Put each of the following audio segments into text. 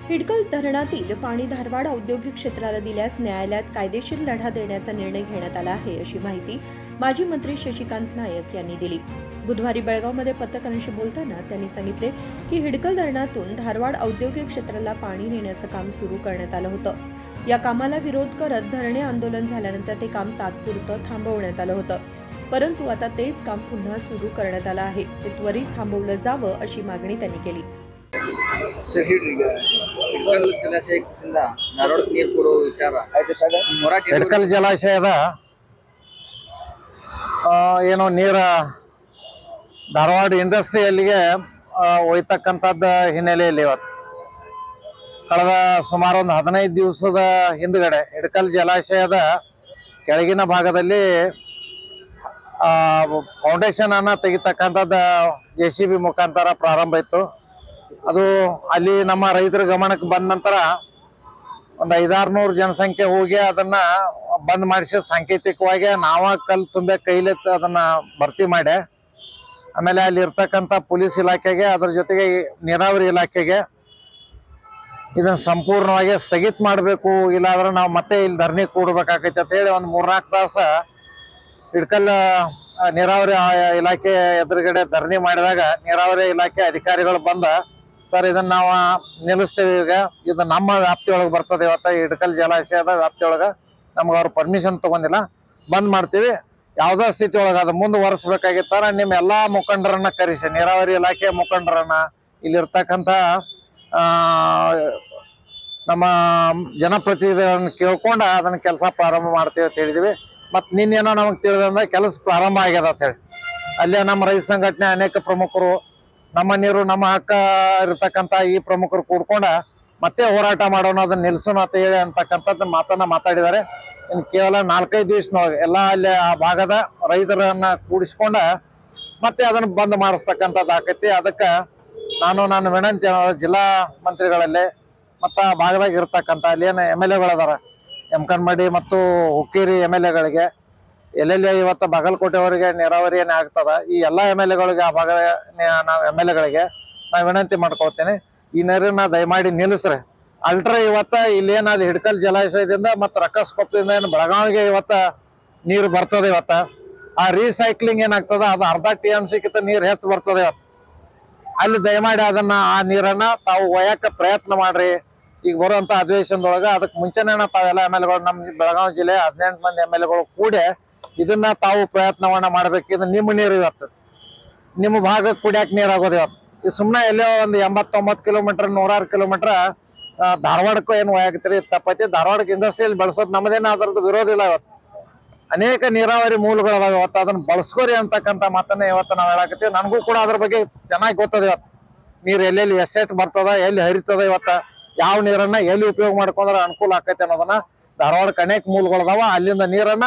हिडकल धरणातील पाणी धारवाड औद्योगिक क्षेत्राला दिल्यास न्यायालयात कायदेशीर लढा देण्याचा निर्णय घेण्यात आला आहे, अशी माहिती माजी मंत्री शशिकांत नायक यांनी दिली। बुधवारी बेळगावमध्ये पत्रकारांशी बोलताना त्यांनी सांगितले की हिडकल धरणातून धारवाड औद्योगिक क्षेत्राला पाणी नेण्याचं काम सुरू करण्यात आलं होतं। या कामाला विरोध करत धरणे आंदोलन झाल्यानंतर ते काम तात्पुरतं थांबवण्यात आलं होतं, परंतु आता तेच काम पुन्हा सुरू करण्यात आलं आहे। ते त्वरित थांबवलं जावं अशी मागणी त्यांनी केली। ಹಿಡಕಲ್ ಜಲಾಶಯದ ಏನು ನೀರು ಧಾರವಾಡ ಇಂಡಸ್ಟ್ರಿಯಲ್ಲಿಗೆ ಒಯ್ತಕ್ಕಂಥದ್ದ ಹಿನ್ನೆಲೆಯಲ್ಲಿ ಇವತ್ತು ಕಳೆದ ಸುಮಾರು ಒಂದು 15 ದಿವಸದ ಹಿಂದುಗಡೆ ಹಿಡಕಲ್ ಜಲಾಶಯದ ಕೆಳಗಿನ ಭಾಗದಲ್ಲಿ ಫೌಂಡೇಶನ್ ಅನ್ನ ತೆಗಿತಕ್ಕಂಥದ್ದು JCB ಮುಖಾಂತರ ಪ್ರಾರಂಭ ಇತ್ತು। ಅದು ಅಲ್ಲಿ ನಮ್ಮ ರೈತರ ಗಮನಕ್ಕೆ ಬಂದ ನಂತರ ಒಂದು 500-600 ಜನಸಂಖ್ಯೆ ಹೋಗಿ ಅದನ್ನ ಬಂದ್ ಮಾಡಿಸಿ ಸಾಂಕೇತಿಕವಾಗಿ ನಾವ ಕಲ್ಲು ತುಂಬೆ ಕೈಲಿ ಅದನ್ನ ಭರ್ತಿ ಮಾಡಿ ಆಮೇಲೆ ಅಲ್ಲಿ ಇರ್ತಕ್ಕಂಥ ಪೊಲೀಸ್ ಇಲಾಖೆಗೆ ಅದರ ಜೊತೆಗೆ ನೀರಾವರಿ ಇಲಾಖೆಗೆ ಇದನ್ನ ಸಂಪೂರ್ಣವಾಗಿ ಸ್ಥಗಿತ ಮಾಡಬೇಕು, ಇಲ್ಲಾಂದ್ರೆ ನಾವು ಮತ್ತೆ ಇಲ್ಲಿ ಧರಣಿ ಕೂಡಬೇಕಾಗೈತೆ ಅಂತ ಹೇಳಿ ಒಂದು 3-4 ತಾಸು ಹಿಡ್ಕಲ್ ನೀರಾವರಿ ಇಲಾಖೆ ಎದುರುಗಡೆ ಧರಣಿ ಮಾಡಿದಾಗ ನೀರಾವರಿ ಇಲಾಖೆ ಅಧಿಕಾರಿಗಳು ಬಂದ, ಸರ್ ಇದನ್ನ ನಾವು ನಿಲ್ಲಿಸ್ತೇವೆ, ಈಗ ಇದು ನಮ್ಮ ವ್ಯಾಪ್ತಿಯೊಳಗೆ ಬರ್ತದೆ, ಇವತ್ತು ಹಿಡಕಲ್ ಜಲಾಶಯದ ವ್ಯಾಪ್ತಿಯೊಳಗೆ ನಮ್ಗೆ ಅವ್ರು ಪರ್ಮಿಷನ್ ತಗೊಂಡಿಲ್ಲ, ಬಂದ್ ಮಾಡ್ತೀವಿ, ಯಾವುದೋ ಸ್ಥಿತಿ ಒಳಗೆ ಅದು ಮುಂದುವರಿಸಬೇಕಾಗಿತ್ತಾರ ನಿಮ್ಮ ಎಲ್ಲಾ ಮುಖಂಡರನ್ನ ಕರೆಸಿ, ನೀರಾವರಿ ಇಲಾಖೆ ಮುಖಂಡರನ್ನ, ಇಲ್ಲಿರ್ತಕ್ಕಂಥ ನಮ್ಮ ಜನಪ್ರತಿನಿಧಿಗಳನ್ನ ಕೇಳ್ಕೊಂಡು ಅದನ್ನ ಕೆಲಸ ಪ್ರಾರಂಭ ಮಾಡ್ತೀವಿ ಅಂತ ಹೇಳಿದ್ವಿ। ಮತ್ತು ನಿನ್ನೇನೋ ನಮಗೆ ತಿಳಿದಂದ್ರೆ ಕೆಲಸ ಪ್ರಾರಂಭ ಆಗ್ಯದ ಅಂತ ಹೇಳಿ ಅಲ್ಲೇ ನಮ್ಮ ರೈತ ಸಂಘಟನೆ ಅನೇಕ ಪ್ರಮುಖರು, ನಮ್ಮ ನೀರು ನಮ್ಮ ಹಕ್ಕ ಇರತಕ್ಕಂಥ ಈ ಪ್ರಮುಖರು ಕೂಡ್ಕೊಂಡ ಮತ್ತೆ ಹೋರಾಟ ಮಾಡೋಣ, ಅದನ್ನ ನಿಲ್ಸೋಣ ಅಂತ ಹೇಳಿ ಅಂತಕ್ಕಂಥದ್ದು ಮಾತನ್ನ ಮಾತಾಡಿದ್ದಾರೆ। ಇನ್ನು ಕೇವಲ 4-5 ದಿವಸನೊಳಗೆ ಎಲ್ಲ ಅಲ್ಲಿ ಆ ಭಾಗದ ರೈತರನ್ನ ಕೂಡಿಸ್ಕೊಂಡ ಮತ್ತೆ ಅದನ್ನ ಬಂದ್ ಮಾಡಿಸ್ತಕ್ಕಂಥದ್ದು ಆಕೈತಿ। ಅದಕ್ಕೆ ನಾನು ವಿನಂತಿ ಜಿಲ್ಲಾ ಮಂತ್ರಿಗಳಲ್ಲಿ ಮತ್ತು ಆ ಭಾಗದಾಗ ಇರ್ತಕ್ಕಂಥ ಅಲ್ಲಿ ಏನು MLAಗಳದಾರ, ಎಮ್ಕನ್ಮಡಿ ಮತ್ತು ಹುಕ್ಕೇರಿ MLAಗಳಿಗೆ, ಎಲ್ಲೆಲ್ಲಿ ಇವತ್ತು ಬಾಗಲಕೋಟೆವರೆಗೆ ನೀರಾವರಿ ಏನೇ ಆಗ್ತದ ಈ ಎಲ್ಲ MLAಗಳಿಗೆ ಆ ಭಾಗ MLAಗಳಿಗೆ ನಾ ವಿನಂತಿ ಮಾಡ್ಕೊಳ್ತೇನೆ, ಈ ನೀರನ್ನ ದಯಮಾಡಿ ನಿಲ್ಲಿಸ್ರಿ। ಅಲ್ಟ್ರಾ ಇವತ್ತ ಇಲ್ಲಿ ಏನಾದ್ರು ಹಿಡಕಲ್ ಜಲಾಶಯದಿಂದ ಮತ್ತು ರಕ್ಕಸ್ಕೊಪ್ಪದಿಂದ ಏನು ಬೆಳಗಾವಿಗೆ ಇವತ್ತ ನೀರು ಬರ್ತದೆ, ಇವತ್ತ ಆ ರೀಸೈಕ್ಲಿಂಗ್ ಏನಾಗ್ತದ ಅದು ಅರ್ಧ TMC ಕಿಂತ ನೀರು ಹೆಚ್ಚು ಬರ್ತದೆ ಇವತ್ತು, ಅಲ್ಲಿ ದಯಮಾಡಿ ಅದನ್ನ ಆ ನೀರನ್ನ ತಾವು ಒಯ್ಯಕ್ಕೆ ಪ್ರಯತ್ನ ಮಾಡ್ರಿ। ಈಗ ಬರುವಂತ ಅಧಿವೇಶನದೊಳಗೆ ಅದಕ್ಕೆ ಮುಂಚೆನೇ ತಾವೆಲ್ಲ MLAಗಳು ನಮ್ಮ ಬೆಳಗಾವಿ ಜಿಲ್ಲೆ 18 ಮಂದಿ MLAಗಳು ಕೂಡಿ ಇದನ್ನ ತಾವು ಪ್ರಯತ್ನವನ್ನ ಮಾಡ್ಬೇಕು। ಇದು ನಿಮ್ಮ ನೀರು, ಇವತ್ತು ನಿಮ್ಮ ಭಾಗಕ್ಕೆ ಕುಡಿಯಕ್ಕೆ ನೀರು ಆಗೋದು ಇವತ್ತು ಇದು ಸುಮ್ಮನೆ ಎಲ್ಲೋ ಒಂದು 80-90 ಕಿಲೋಮೀಟರ್ 100 ಕಿಲೋಮೀಟರ್ ಧಾರವಾಡಕ್ಕೂ ಏನು ಒಯ್ಯಾಕತ್ತೀರಿ ತಪ್ಪೈತಿ। ಧಾರವಾಡಕ್ಕೆ ಇಂಡಸ್ಟ್ರಿಯಲ್ಲಿ ಬಳಸೋದು ನಮ್ಮದೇನು ಅದರದ್ದು ವಿರೋಧ ಇಲ್ಲ, ಇವತ್ತು ಅನೇಕ ನೀರಾವರಿ ಮೂಲಗಳದಾವ, ಇವತ್ತು ಅದನ್ನ ಬಳಸ್ಕೋರಿ ಅಂತಕ್ಕಂಥ ಮಾತನ್ನ ಇವತ್ತು ನಾವು ಹೇಳಾಕತ್ತೀವಿ। ನನಗೂ ಕೂಡ ಅದ್ರ ಬಗ್ಗೆ ಚೆನ್ನಾಗಿ ಗೊತ್ತದ, ಇವತ್ತು ನೀರು ಎಲ್ಲೆಲ್ಲಿ ಎಷ್ಟೆಷ್ಟು ಬರ್ತದ, ಎಲ್ಲಿ ಹರಿತದ, ಇವತ್ತ ಯಾವ ನೀರನ್ನ ಎಲ್ಲಿ ಉಪಯೋಗ ಮಾಡ್ಕೊಂಡ್ರೆ ಅನುಕೂಲ ಆಕೈತೆ ಅನ್ನೋದನ್ನ ಧಾರವಾಡಕ್ಕೆ ಅನೇಕ ಮೂಲಗಳದಾವ, ಅಲ್ಲಿಂದ ನೀರನ್ನ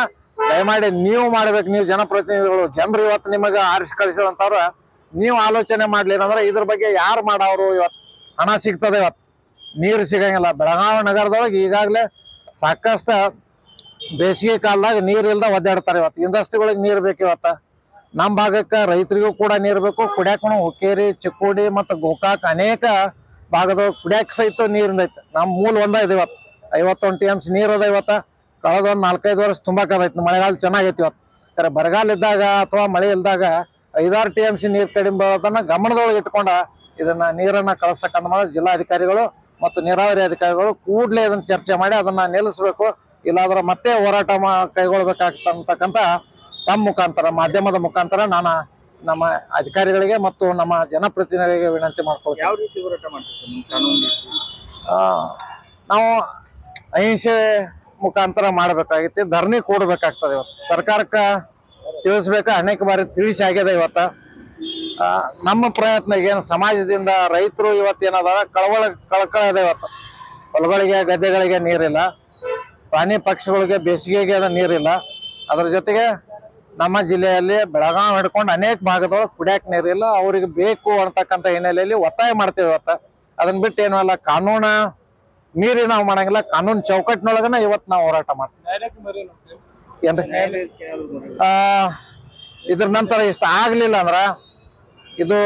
ದಯಮಾಡಿ ನೀವು ಮಾಡ್ಬೇಕು। ನೀವು ಜನಪ್ರತಿನಿಧಿಗಳು, ಜನರು ಇವತ್ತು ನಿಮಗೆ ಆರಿಸಿ ಕಳಿಸಿದಂತವ್ರ ನೀವು ಆಲೋಚನೆ ಮಾಡ್ಲಿಲ್ಲ ಅಂದ್ರೆ ಇದ್ರ ಬಗ್ಗೆ ಯಾರು ಮಾಡೋರು, ಇವತ್ತು ಹಣ ಸಿಗ್ತದೆ, ಇವತ್ತು ನೀರು ಸಿಗಂಗಿಲ್ಲ। ಬೆಳಗಾವಿ ನಗರದೊಳಗೆ ಈಗಾಗಲೇ ಸಾಕಷ್ಟು ಬೇಸಿಗೆ ಕಾಲದಾಗ ನೀರು ಇಲ್ದ ಒದ್ದಾಡ್ತಾರೆ, ಇವತ್ತು ಇಂಡಸ್ಟ್ರಿಗಳಿಗೆ ನೀರು ಬೇಕು, ಇವತ್ತು ನಮ್ಮ ಭಾಗಕ್ಕೆ ರೈತರಿಗೂ ಕೂಡ ನೀರು ಬೇಕು, ಕುಡಿಯಾಕ ಹುಕ್ಕೇರಿ, ಚಿಕ್ಕೋಡಿ ಮತ್ತು ಗೋಕಾಕ್ ಅನೇಕ ಭಾಗದೊಳಗೆ ಕುಡಿಯಾಕ ಸಹಿತ ನೀರಿಂದ ಐತೆ, ನಮ್ಮ ಮೂಲ ಒಂದ ಇದೆ, ಇವತ್ತು 51 TMC ನೀರು ಅದ, ಇವತ್ತು ಕಳೆದ ಒಂದು 4-5 ವರ್ಷ ತುಂಬಾಕದೈತಿ, ಮಳೆಗಾಲ ಚೆನ್ನಾಗೈತಿ, ಇವತ್ತು ಖರೆ ಬರಗಾಲ ಇದ್ದಾಗ ಅಥವಾ ಮಳೆ ಇಲ್ದಾಗ 5-6 TMC ನೀರು ಕಡಿಮೆ ಬರೋದನ್ನ ಗಮನದೊಳಗೆ ಇಟ್ಕೊಂಡ ಇದನ್ನ ನೀರನ್ನ ಕಳಿಸ್ತಕ್ಕಂಥ ಜಿಲ್ಲಾಧಿಕಾರಿಗಳು ಮತ್ತು ನೀರಾವರಿ ಅಧಿಕಾರಿಗಳು ಕೂಡಲೇ ಇದನ್ನ ಚರ್ಚೆ ಮಾಡಿ ಅದನ್ನ ನಿಲ್ಲಿಸಬೇಕು, ಇಲ್ಲಾಂದ್ರೆ ಮತ್ತೆ ಹೋರಾಟ ಕೈಗೊಳ್ಬೇಕಾಗ್ತಕ್ಕಂಥ ತಮ್ಮ ಮುಖಾಂತರ ಮಾಧ್ಯಮದ ಮುಖಾಂತರ ನಾನು ನಮ್ಮ ಅಧಿಕಾರಿಗಳಿಗೆ ಮತ್ತು ನಮ್ಮ ಜನಪ್ರತಿನಿಧಿಗಳಿಗೆ ವಿನಂತಿ ಮಾಡ್ಕೊಳ್ತೀವಿ। ಯಾವ ರೀತಿ ಹೋರಾಟ ಮಾಡ್ತೀವಿ? ನಾವು ಅಹಿಂಸೆ ಮುಖಾಂತರ ಮಾಡ್ಬೇಕಾಗಿತ್ತು, ಧರಣಿ ಕೂಡಬೇಕಾಗ್ತದೆ, ಇವತ್ತು ಸರ್ಕಾರಕ್ಕೆ ತಿಳಿಸ್ಬೇಕ, ಅನೇಕ ಬಾರಿ ತಿಳಿಸಿ ಆಗ್ಯದ। ಇವತ್ತು ನಮ್ಮ ಪ್ರಯತ್ನ ಏನು ಸಮಾಜದಿಂದ ರೈತರು ಇವತ್ತು ಏನದ ಕಳಕಳ ಇದೆ, ಇವತ್ತು ಹೊಲಗಳಿಗೆ ಗದ್ದೆಗಳಿಗೆ ನೀರಿಲ್ಲ, ಪ್ರಾಣಿ ಪಕ್ಷಿಗಳಿಗೆ ಬೇಸಿಗೆಗೆ ಅದ ನೀರಿಲ್ಲ, ಅದ್ರ ಜೊತೆಗೆ ನಮ್ಮ ಜಿಲ್ಲೆಯಲ್ಲಿ ಬೆಳಗಾವಿ ಹಿಡ್ಕೊಂಡು ಅನೇಕ ಭಾಗದೊಳಗೆ ಕುಡಿಯಾಕ ನೀರಿಲ್ಲ, ಅವ್ರಿಗೆ ಬೇಕು ಅಂತಕ್ಕಂಥ ಹಿನ್ನೆಲೆಯಲ್ಲಿ ಒತ್ತಾಯ ಮಾಡ್ತೇವೆ। ಇವತ್ತು ಅದನ್ನ ಬಿಟ್ಟು ಏನಲ್ಲ ಕಾನೂನ ಮೀರಿ ನಾವು ಮಾಡಂಗಿಲ್ಲ, ಕಾನೂನು ಚೌಕಟ್ಟಿನೊಳಗನ ಇವತ್ತು ನಾವು ಹೋರಾಟ ಮಾಡ್ತೀವಿ ಏನ್ರಿ। ಇದ್ರ ನಂತರ ಇಷ್ಟ ಆಗ್ಲಿಲ್ಲ ಅಂದ್ರ ಇದು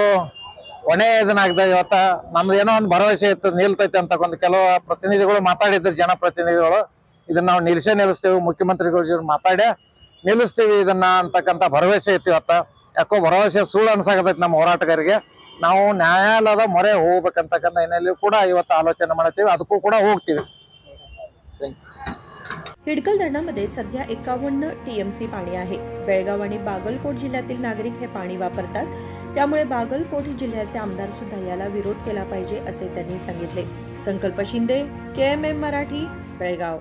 ಕೊನೆ ಇದನ್ನಾಗ್ದ ಇವತ್ತ ನಮ್ದು ಏನೋ ಒಂದು ಭರವಸೆ ಇತ್ತು ನಿಲ್ತೈತೆ ಅಂತ ಒಂದು ಕೆಲವು ಪ್ರತಿನಿಧಿಗಳು ಮಾತಾಡಿದ್ರು, ಜನಪ್ರತಿನಿಧಿಗಳು ಇದನ್ನ ನಾವು ನಿಲ್ಲಿಸ್ತೇವೆ, ಮುಖ್ಯಮಂತ್ರಿಗಳ ಜೊತೆ ಮಾತಾಡಿ ನಿಲ್ಲಿಸ್ತೀವಿ ಇದನ್ನ ಅಂತಕ್ಕಂಥ ಭರವಸೆ ಇತ್ತು. ಇವತ್ತ ಯಾಕೋ ಭರವಸೆ ಸುಳ್ಳು ಅನ್ಸಾಕತೈತಿ ನಮ್ಮ ಹೋರಾಟಗಾರರಿಗೆ. ನಾವು ನ್ಯಾಯಾಲಯದ ಮೊರೆ ಹೋಗ್ಬೇಕಂತಕ್ಕಂಥ ಹಿನ್ನೆಲೆ ಕೂಡ ಇವತ್ತು ಆಲೋಚನೆ ಮಾಡ್ತೀವಿ, ಅದಕ್ಕೂ ಕೂಡ ಹೋಗ್ತೀವಿ. हिडकल धरणामध्ये सध्या 51 TMC पाणी आहे. बेळगाव आणि बागलकोट जिल्ह्यातील नागरिक हे पाणी वापरतात, त्यामुळे बागलकोट जिल्ह्याचे आमदार सुद्धा याला विरोध केला पाहिजे असे त्यांनी सांगितले. संकल्प शिंदे, KMM मराठी, बेळगाव.